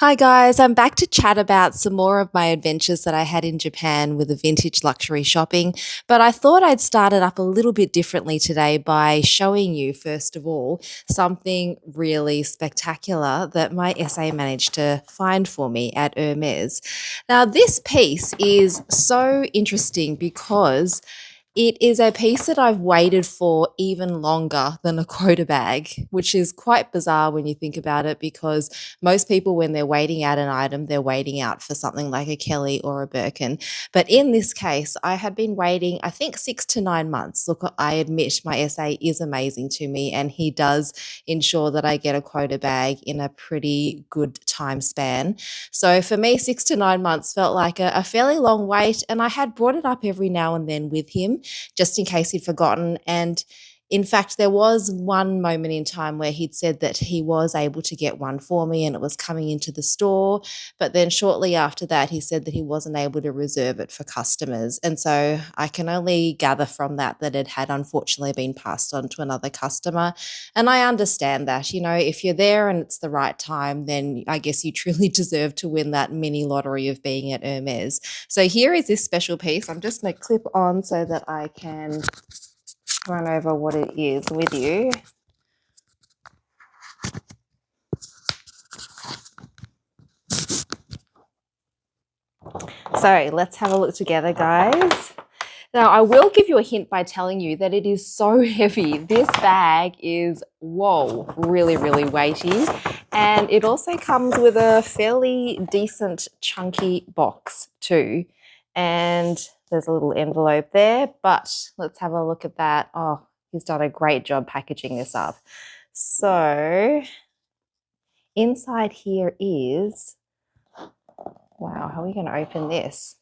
Hi guys, I'm back to chat about some more of my adventures that I had in Japan with the vintage luxury shopping, but I thought I'd start it up a little bit differently today by showing you, first of all, something really spectacular that my SA managed to find for me at Hermes. Now, this piece is so interesting because it is a piece that I've waited for even longer than a quota bag, which is quite bizarre when you think about it because most people, when they're waiting out an item, they're waiting out for something like a Kelly or a Birkin. But in this case, I had been waiting, I think, 6 to 9 months. Look, I admit my SA is amazing to me, and he does ensure that I get a quota bag in a pretty good time span. So for me, 6 to 9 months felt like a fairly long wait, and I had brought it up every now and then with him just in case he'd forgotten. And in fact, there was one moment in time where he'd said that he was able to get one for me and it was coming into the store. But then shortly after that, he said that he wasn't able to reserve it for customers. And so I can only gather from that that it had unfortunately been passed on to another customer. And I understand that, if you're there and it's the right time, then I guess you truly deserve to win that mini lottery of being at Hermes. So here is this special piece. I'm just going to clip on so that I can run over what it is with you. So let's have a look together, guys. Now, I will give you a hint by telling you that it is so heavy. This bag is, whoa, really, really weighty. And it also comes with a fairly decent chunky box too. And there's a little envelope there, but let's have a look at that. Oh, he's done a great job packaging this up. So inside here is, wow, how are we going to open this?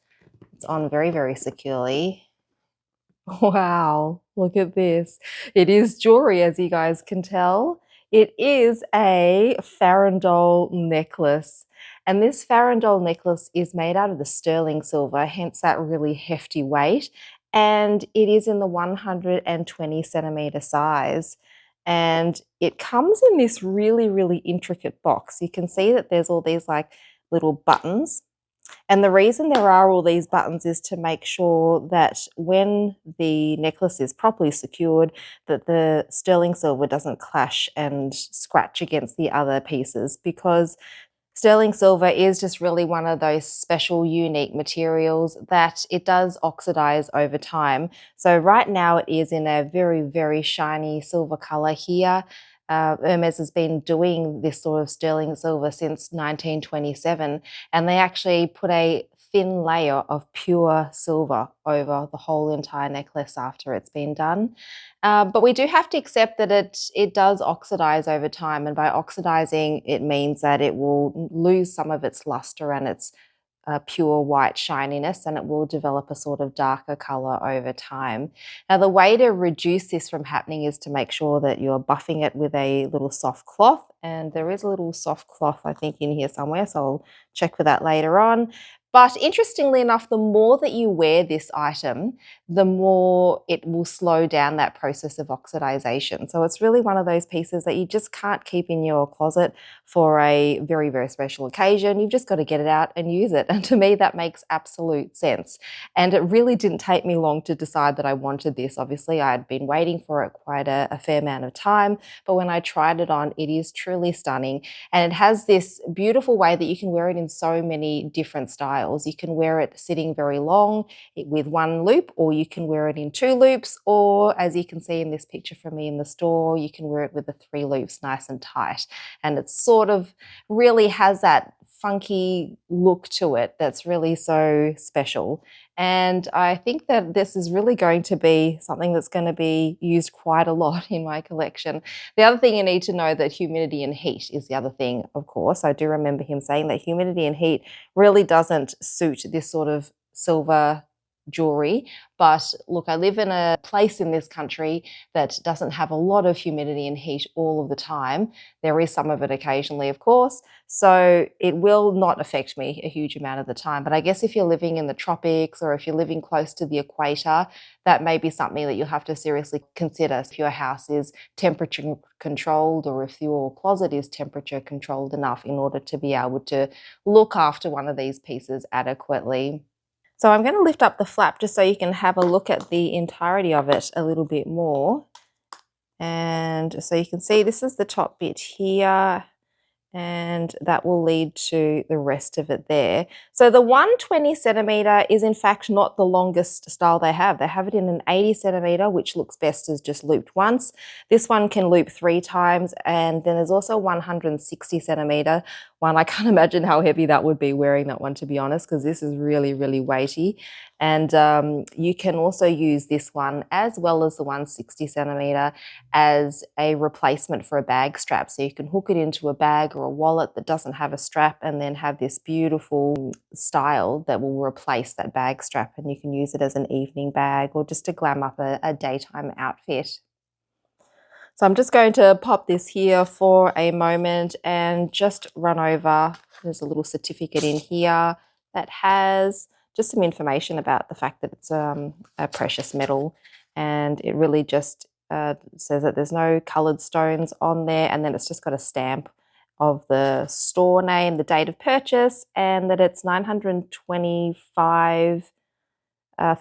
It's on very, very securely. Wow, look at this. It is jewelry, as you guys can tell. It is a farandole necklace. And this farandole necklace is made out of the sterling silver, hence that really hefty weight. And it is in the 120 centimeter size. And it comes in this really, really intricate box. You can see that there's all these like little buttons, and the reason there are all these buttons is to make sure that when the necklace is properly secured, that the sterling silver doesn't clash and scratch against the other pieces, because sterling silver is just really one of those special, unique materials that it does oxidize over time. So right now it is in a very, very shiny silver color here. Hermes has been doing this sort of sterling silver since 1927, and they actually put a thin layer of pure silver over the whole entire necklace after it's been done. But we do have to accept that it does oxidize over time, and by oxidizing, it means that it will lose some of its luster and its pure white shininess, and it will develop a sort of darker color over time. Now, the way to reduce this from happening is to make sure that you're buffing it with a little soft cloth, and there is a little soft cloth, I think, in here somewhere, so I'll check for that later on. But interestingly enough, the more that you wear this item, the more it will slow down that process of oxidization. So it's really one of those pieces that you just can't keep in your closet for a very, very special occasion. You've just got to get it out and use it. And to me, that makes absolute sense. And it really didn't take me long to decide that I wanted this. Obviously, I had been waiting for it quite a fair amount of time. But when I tried it on, it is truly stunning. And it has this beautiful way that you can wear it in so many different styles. You can wear it sitting very long with one loop, or you can wear it in 2 loops, or as you can see in this picture from me in the store, you can wear it with the 3 loops nice and tight. And it sort of really has that funky look to it that's really so special. And I think that this is really going to be something that's going to be used quite a lot in my collection. The other thing you need to know, that humidity and heat is the other thing, of course. I do remember him saying that humidity and heat really doesn't suit this sort of silver jewelry. But look, I live in a place in this country that doesn't have a lot of humidity and heat all of the time. There is some of it occasionally, of course, so it will not affect me a huge amount of the time. But I guess if you're living in the tropics or if you're living close to the equator, that may be something that you'll have to seriously consider if your house is temperature controlled or if your closet is temperature controlled enough in order to be able to look after one of these pieces adequately. So I'm going to lift up the flap just so you can have a look at the entirety of it a little bit more. And so you can see this is the top bit here, and that will lead to the rest of it there. So the 120 centimeter is in fact not the longest style they have. They have it in an 80 centimeter, which looks best as just looped once. This one can loop 3 times, and then there's also 160 centimeter one. I can't imagine how heavy that would be wearing that one, to be honest, because this is really, really weighty. And you can also use this one as well as the 160 centimeter as a replacement for a bag strap. So you can hook it into a bag or a wallet that doesn't have a strap and then have this beautiful style that will replace that bag strap, and you can use it as an evening bag or just to glam up a daytime outfit. So I'm just going to pop this here for a moment and just run over. There's a little certificate in here that has just some information about the fact that it's a precious metal, and it really just says that there's no coloured stones on there, and then it's just got a stamp of the store name, the date of purchase, and that it's 925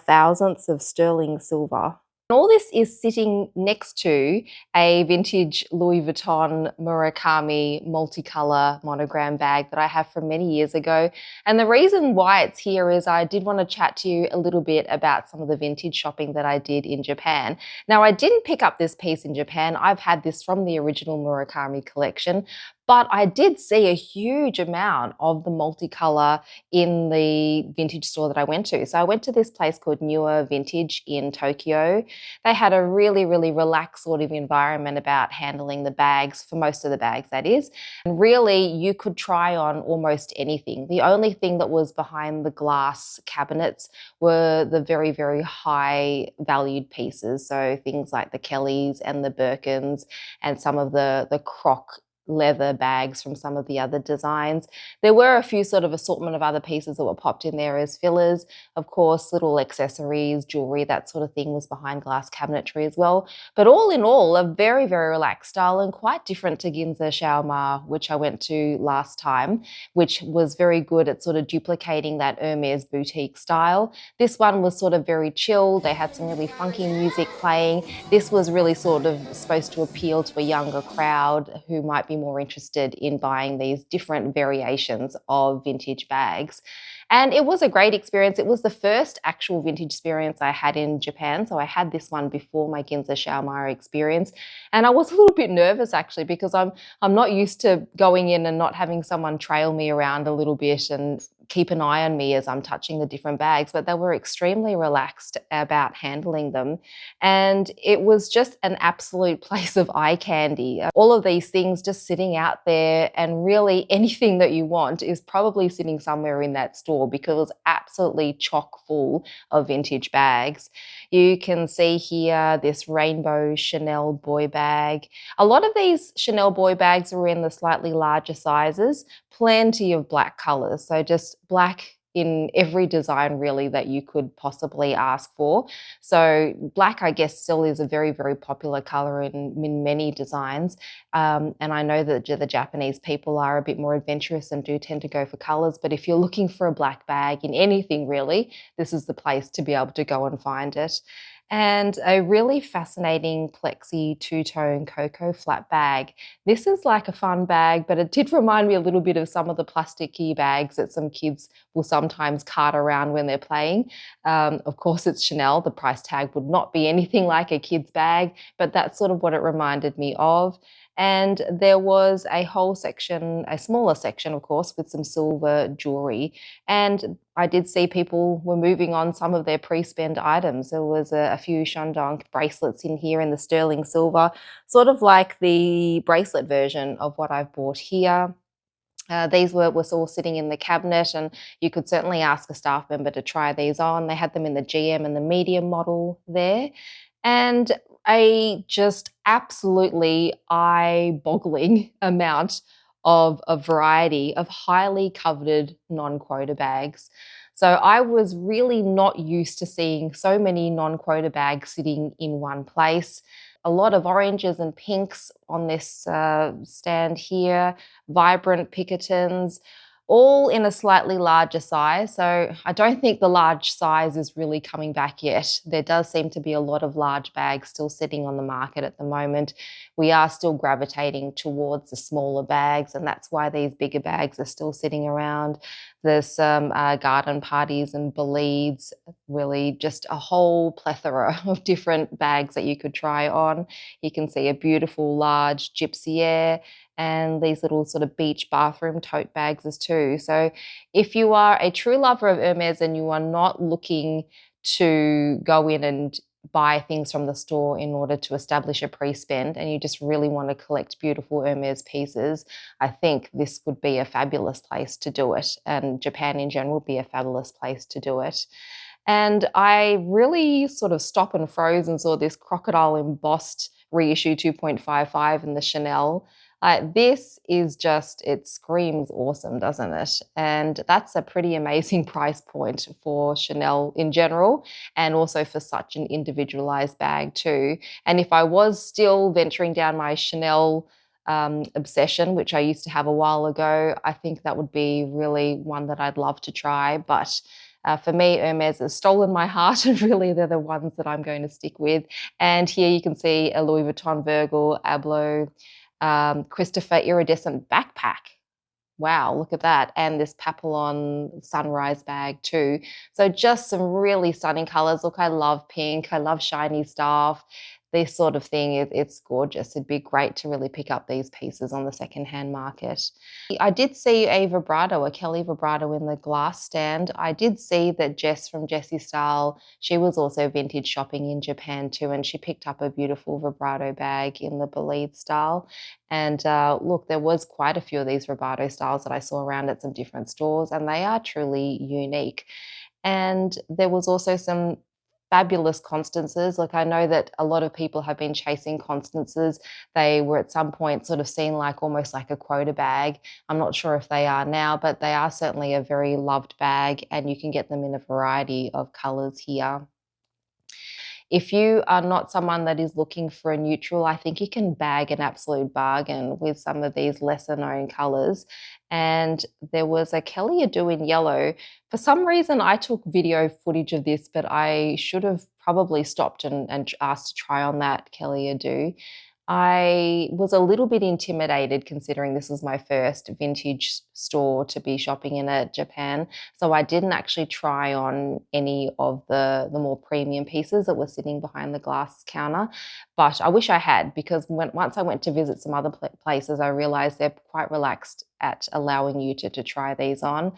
thousandths of sterling silver. All this is sitting next to a vintage Louis Vuitton Murakami multicolour monogram bag that I have from many years ago. And the reason why it's here is I did want to chat to you a little bit about some of the vintage shopping that I did in Japan. Now, I didn't pick up this piece in Japan. I've had this from the original Murakami collection, but I did see a huge amount of the multicolour in the vintage store that I went to. So I went to this place called Nuir Vintage in Tokyo. They had a really, really relaxed sort of environment about handling the bags, for most of the bags that is. And really, you could try on almost anything. The only thing that was behind the glass cabinets were the very, very high valued pieces. So things like the Kellys and the Birkins and some of the croc leather bags from some of the other designs. There were a few sort of assortment of other pieces that were popped in there as fillers. Of course, little accessories, jewelry, that sort of thing was behind glass cabinetry as well. But all in all, a very, very relaxed style and quite different to Ginza Xiaoma, which I went to last time, which was very good at sort of duplicating that Hermes boutique style. This one was sort of very chill. They had some really funky music playing. This was really sort of supposed to appeal to a younger crowd who might be more interested in buying these different variations of vintage bags. And it was a great experience. It was the first actual vintage experience I had in Japan. So I had this one before my Ginza Xiaoma experience. And I was a little bit nervous actually, because I'm not used to going in and not having someone trail me around a little bit and keep an eye on me as I'm touching the different bags, but they were extremely relaxed about handling them. And it was just an absolute place of eye candy. All of these things just sitting out there, and really anything that you want is probably sitting somewhere in that store because it was absolutely chock full of vintage bags. You can see here this rainbow Chanel boy bag. A lot of these Chanel boy bags are in the slightly larger sizes, plenty of black colours, so just black in every design really that you could possibly ask for. So black, I guess, still is a very, very popular colour in many designs. And I know that the Japanese people are a bit more adventurous and do tend to go for colours. But if you're looking for a black bag in anything really, this is the place to be able to go and find it. And a really fascinating plexi two-tone cocoa flat bag. This is like a fun bag, but it did remind me a little bit of some of the plasticky bags that some kids will sometimes cart around when they're playing. Of course, it's Chanel. The price tag would not be anything like a kid's bag, but that's sort of what it reminded me of. And there was a whole section, a smaller section, of course, with some silver jewelry. And I did see people were moving on some of their pre-spend items. There was a few Shandong bracelets in here in the sterling silver, sort of like the bracelet version of what I've bought here. These were all sitting in the cabinet, and you could certainly ask a staff member to try these on. They had them in the GM and the medium model there. And a just absolutely eye-boggling amount of a variety of highly coveted non-quota bags. So I was really not used to seeing so many non-quota bags sitting in one place. A lot of oranges and pinks on this stand here, vibrant Pickertons, all in a slightly larger size. So I don't think the large size is really coming back yet. There does seem to be a lot of large bags still sitting on the market at the moment. We are still gravitating towards the smaller bags, and that's why these bigger bags are still sitting around. There's some garden parties and beleads, really just a whole plethora of different bags that you could try on. You can see a beautiful large gypsy air, and these little sort of beach bathroom tote bags as too. So if you are a true lover of Hermes and you are not looking to go in and buy things from the store in order to establish a pre-spend, and you just really want to collect beautiful Hermes pieces, I think this would be a fabulous place to do it, and Japan in general would be a fabulous place to do it. And I really sort of stop and froze and saw this crocodile embossed reissue 2.55 in the Chanel. This is just, it screams awesome, doesn't it? And that's a pretty amazing price point for Chanel in general, and also for such an individualized bag too. And if I was still venturing down my Chanel obsession, which I used to have a while ago, I think that would be really one that I'd love to try. But for me, Hermes has stolen my heart, and really they're the ones that I'm going to stick with. And here you can see a Louis Vuitton Virgil Abloh Christopher iridescent backpack. Wow, look at that. And this Papillon sunrise bag too. So just some really stunning colors. Look, I love pink. I love shiny stuff. This sort of thing, it's gorgeous. It'd be great to really pick up these pieces on the secondhand market. I did see a vibrato, a Kelly vibrato in the glass stand. I did see that Jess from Jessie Style, she was also vintage shopping in Japan too, and she picked up a beautiful vibrato bag in the Belize style. And look, there was quite a few of these vibrato styles that I saw around at some different stores, and they are truly unique. And there was also some fabulous Constances. Like, I know that a lot of people have been chasing Constances. They were at some point sort of seen like almost like a quota bag. I'm not sure if they are now, but they are certainly a very loved bag, and you can get them in a variety of colors here. If you are not someone that is looking for a neutral, I think you can bag an absolute bargain with some of these lesser known colors. And there was a Kelly Adu in yellow. For some reason, I took video footage of this, but I should have probably stopped and asked to try on that Kelly Adu. I was a little bit intimidated considering this was my first vintage store to be shopping in at Japan. So I didn't actually try on any of the more premium pieces that were sitting behind the glass counter. But I wish I had, because once I went to visit some other places, I realized they're quite relaxed at allowing you to try these on.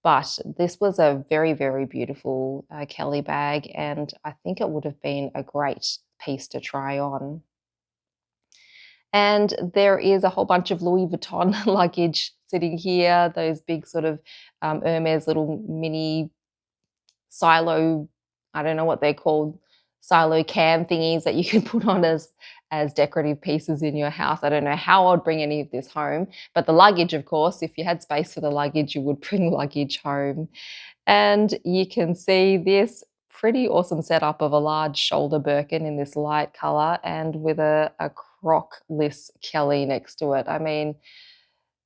But this was a very, very beautiful Kelly bag, and I think it would have been a great piece to try on. And there is a whole bunch of Louis Vuitton luggage sitting here, those big sort of Hermes little mini silo, I don't know what they're called, silo cam thingies that you can put on as decorative pieces in your house. I don't know how I'd bring any of this home, but the luggage, of course, if you had space for the luggage, you would bring luggage home. And you can see this pretty awesome setup of a large shoulder Birkin in this light color, and with a crockless Kelly next to it. I mean,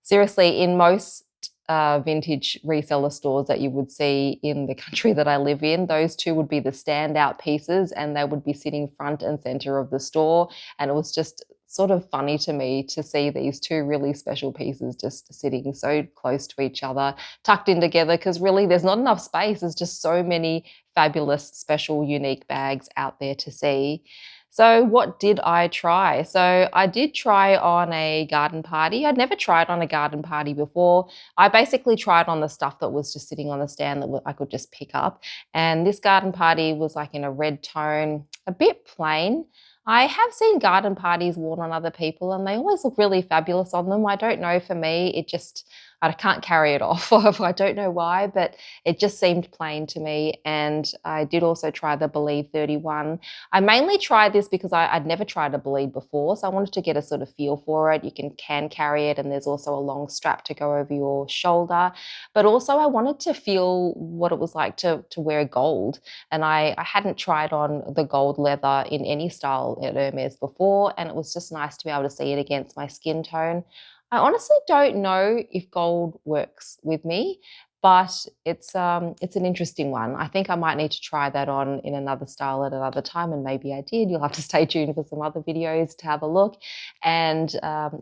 seriously, in most vintage reseller stores that you would see in the country that I live in, those two would be the standout pieces, and they would be sitting front and center of the store. And it was just sort of funny to me to see these two really special pieces just sitting so close to each other, tucked in together, because really there's not enough space. There's just so many fabulous, special, unique bags out there to see. So what did I try? So I did try on a garden party. I'd never tried on a garden party before. I basically tried on the stuff that was just sitting on the stand that I could just pick up. And this garden party was like in a red tone, a bit plain. I have seen garden parties worn on other people, and they always look really fabulous on them. I don't know, for me, it just, I can't carry it off. I don't know why, but it just seemed plain to me. And I did also try the Believe 31. I mainly tried this because I'd never tried a Believe before, so I wanted to get a sort of feel for it. You can carry it, and there's also a long strap to go over your shoulder. But also I wanted to feel what it was like to wear gold. And I hadn't tried on the gold leather in any style at Hermes before, and it was just nice to be able to see it against my skin tone. I honestly don't know if gold works with me, but it's an interesting one. I think I might need to try that on in another style at another time, and maybe I did. You'll have to stay tuned for some other videos to have a look. And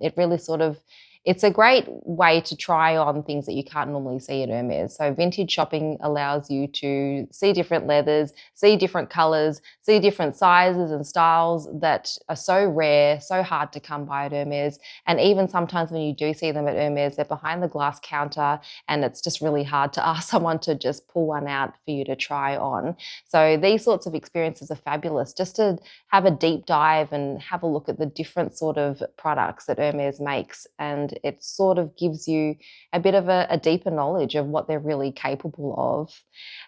it really sort of, it's a great way to try on things that you can't normally see at Hermes. So vintage shopping allows you to see different leathers, see different colors, see different sizes and styles that are so rare, so hard to come by at Hermes. And even sometimes when you do see them at Hermes, they're behind the glass counter, and it's just really hard to ask someone to just pull one out for you to try on. So these sorts of experiences are fabulous, just to have a deep dive and have a look at the different sort of products that Hermes makes. And it sort of gives you a bit of a deeper knowledge of what they're really capable of.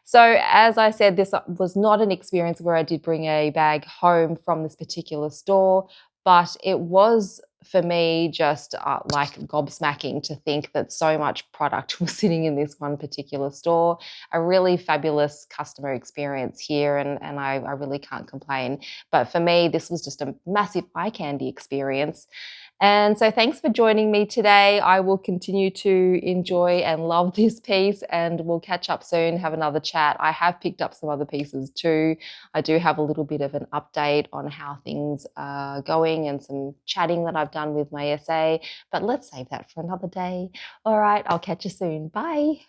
So as I said, this was not an experience where I did bring a bag home from this particular store, but it was for me just like gobsmacking to think that so much product was sitting in this one particular store. A really fabulous customer experience here, and I really can't complain. But for me, this was just a massive eye candy experience. And so thanks for joining me today. I will continue to enjoy and love this piece, and we'll catch up soon, have another chat. I have picked up some other pieces too. I do have a little bit of an update on how things are going and some chatting that I've done with my essay, but let's save that for another day. All right, I'll catch you soon. Bye.